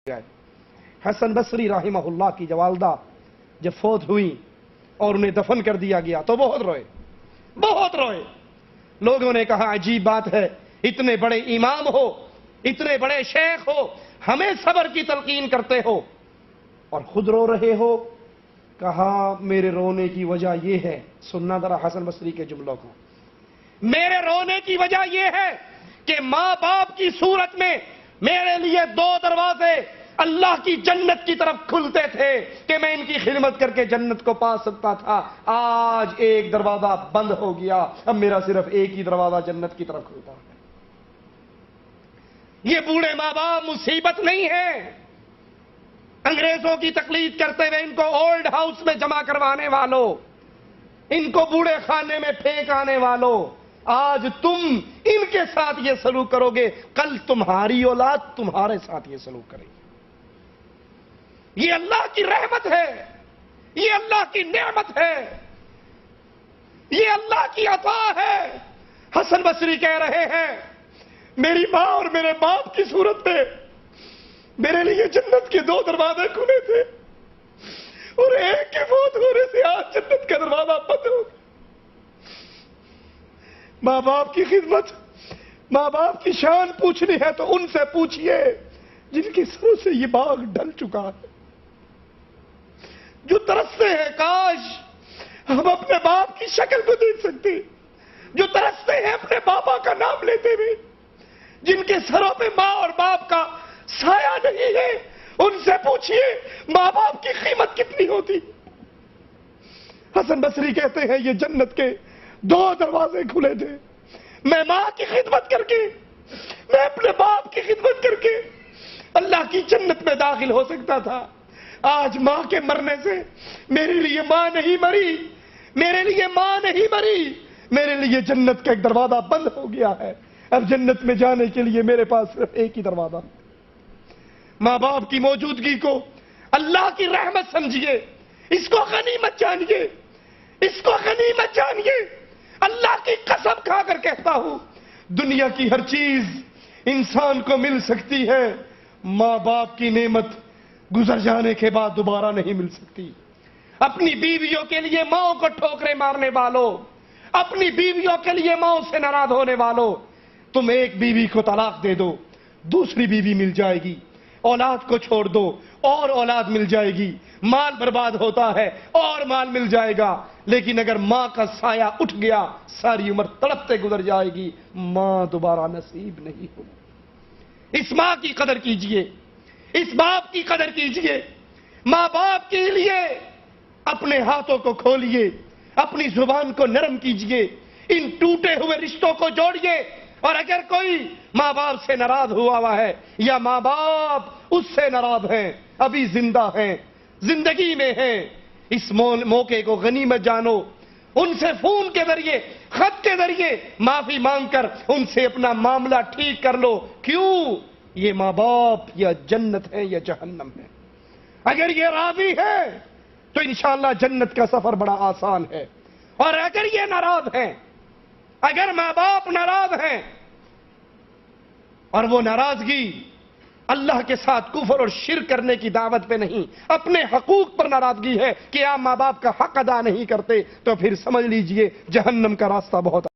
گئے۔ حسن بصری رحمہ اللہ کی والدہ جب فوت ہوئی اور انہیں دفن کر دیا گیا تو بہت روئے۔ لوگوں نے کہا عجیب بات ہے، اتنے بڑے امام ہو، اتنے بڑے شیخ ہو، ہمیں صبر کی تلقین کرتے ہو اور خود رو رہے ہو۔ کہا میرے رونے کی وجہ یہ ہے، سننا ذرا حسن بصری کے جملوں کو، میرے رونے کی وجہ یہ ہے کہ ماں باپ کی صورت میں میرے لیے دو دروازے اللہ کی جنت کی طرف کھلتے تھے کہ میں ان کی خدمت کر کے جنت کو پا سکتا تھا۔ آج ایک دروازہ بند ہو گیا، اب میرا صرف ایک ہی دروازہ جنت کی طرف کھلتا ہے۔ یہ بوڑھے ماں باپ مصیبت نہیں ہے، انگریزوں کی تقلید کرتے ہوئے ان کو اولڈ ہاؤس میں جمع کروانے والوں، ان کو بوڑھے خانے میں پھینک آنے والوں، آج تم ان کے ساتھ یہ سلوک کرو گے، کل تمہاری اولاد تمہارے ساتھ یہ سلوک کرے گی۔ یہ اللہ کی رحمت ہے، یہ اللہ کی نعمت ہے، یہ اللہ کی عطا ہے۔ حسن بصری کہہ رہے ہیں میری ماں اور میرے باپ کی صورت میں میرے لیے جنت کے دو دروازے کھلے تھے اور ایک کے فوت ہونے سے آج جنت کا دروازہ بند ہو گیا۔ ماں باپ کی خدمت، ماں باپ کی شان پوچھنی ہے تو ان سے پوچھئے جن کے سروں سے یہ باغ ڈھل چکا ہے، جو ترستے ہیں کاش ہم اپنے باپ کی شکل کو دیکھ سکتے، جو ترستے ہیں اپنے بابا کا نام لیتے ہوئے، جن کے سروں پہ ماں اور باپ کا سایہ نہیں ہے، ان سے پوچھئے ماں باپ کی قیمت کتنی ہوتی۔ حسن بصری کہتے ہیں یہ جنت کے دو دروازے کھلے تھے، میں ماں کی خدمت کر کے، میں اپنے باپ کی خدمت کر کے اللہ کی جنت میں داخل ہو سکتا تھا۔ آج ماں کے مرنے سے میرے لیے ماں نہیں مری، میرے لیے ماں نہیں مری، میرے لیے جنت کا ایک دروازہ بند ہو گیا ہے۔ اب جنت میں جانے کے لیے میرے پاس صرف ایک ہی دروازہ۔ ماں باپ کی موجودگی کو اللہ کی رحمت سمجھیے، اس کو غنیمت جانیے، اس کو غنیمت جانیے۔ اللہ کی قسم کھا کر کہتا ہوں دنیا کی ہر چیز انسان کو مل سکتی ہے، ماں باپ کی نعمت گزر جانے کے بعد دوبارہ نہیں مل سکتی۔ اپنی بیویوں کے لیے ماں کو ٹھوکریں مارنے والوں، اپنی بیویوں کے لیے ماں سے ناراض ہونے والوں، تم ایک بیوی کو طلاق دے دو، دوسری بیوی مل جائے گی، اولاد کو چھوڑ دو اور اولاد مل جائے گی، مال برباد ہوتا ہے اور مال مل جائے گا، لیکن اگر ماں کا سایہ اٹھ گیا ساری عمر تڑپتے گزر جائے گی، ماں دوبارہ نصیب نہیں ہوگی۔ اس ماں کی قدر کیجئے، اس باپ کی قدر کیجئے۔ ماں باپ کے لیے اپنے ہاتھوں کو کھولیے، اپنی زبان کو نرم کیجئے، ان ٹوٹے ہوئے رشتوں کو جوڑیے، اور اگر کوئی ماں باپ سے ناراض ہوا ہے یا ماں باپ اس سے ناراض ہیں، ابھی زندہ ہیں، زندگی میں ہیں، اس موقع کو غنیمت جانو، ان سے فون کے ذریعے، خط کے ذریعے معافی مانگ کر ان سے اپنا معاملہ ٹھیک کر لو۔ کیوں؟ یہ ماں باپ یا جنت ہے یا جہنم ہے۔ اگر یہ راضی ہے تو انشاءاللہ جنت کا سفر بڑا آسان ہے، اور اگر یہ ناراض ہیں، اگر ماں باپ ناراض ہیں اور وہ ناراضگی اللہ کے ساتھ کفر اور شرک کرنے کی دعوت پہ نہیں، اپنے حقوق پر ناراضگی ہے کہ آپ ماں باپ کا حق ادا نہیں کرتے، تو پھر سمجھ لیجئے جہنم کا راستہ بہت